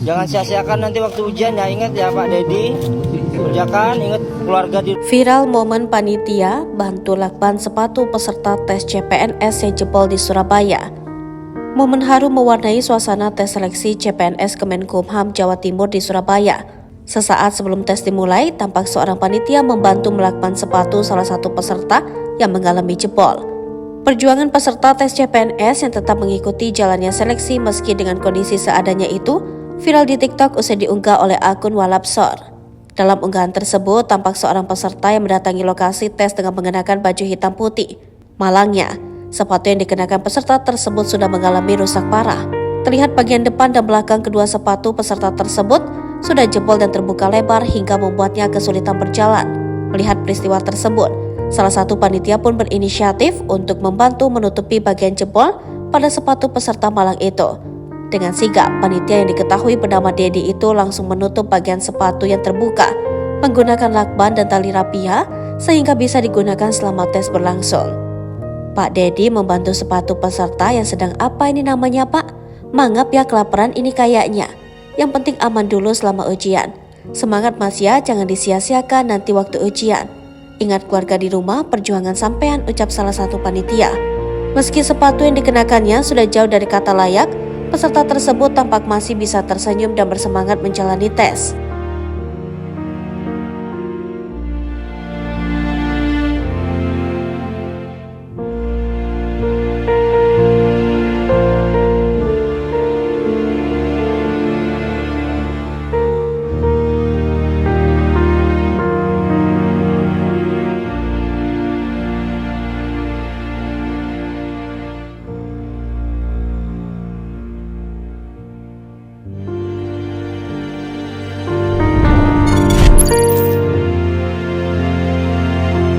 Jangan sia-siakan nanti waktu ujian ya, ingat ya Pak Dedi. Kerjakan, ingat keluarga di... Viral momen panitia bantu lakban sepatu peserta tes CPNS yang jebol di Surabaya. Momen haru mewarnai suasana tes seleksi CPNS Kemenkumham Jawa Timur di Surabaya. Sesaat sebelum tes dimulai, tampak seorang panitia membantu melakban sepatu salah satu peserta yang mengalami jebol. Perjuangan peserta tes CPNS yang tetap mengikuti jalannya seleksi meski dengan kondisi seadanya itu viral di TikTok usai diunggah oleh akun Walapsor. Dalam unggahan tersebut, tampak seorang peserta yang mendatangi lokasi tes dengan mengenakan baju hitam putih. Malangnya, sepatu yang dikenakan peserta tersebut sudah mengalami rusak parah. Terlihat bagian depan dan belakang kedua sepatu peserta tersebut sudah jebol dan terbuka lebar hingga membuatnya kesulitan berjalan. Melihat peristiwa tersebut, salah satu panitia pun berinisiatif untuk membantu menutupi bagian jebol pada sepatu peserta malang itu. Dengan sigap, panitia yang diketahui bernama Dedi itu langsung menutup bagian sepatu yang terbuka menggunakan lakban dan tali rapia sehingga bisa digunakan selama tes berlangsung. Pak Dedi membantu sepatu peserta yang sedang apa ini namanya Pak? Mangap ya kelaparan ini kayaknya. Yang penting aman dulu selama ujian. Semangat Mas ya, jangan disia-siakan nanti waktu ujian. Ingat keluarga di rumah, perjuangan sampean, ucap salah satu panitia. Meski sepatu yang dikenakannya sudah jauh dari kata layak, peserta tersebut tampak masih bisa tersenyum dan bersemangat menjalani tes.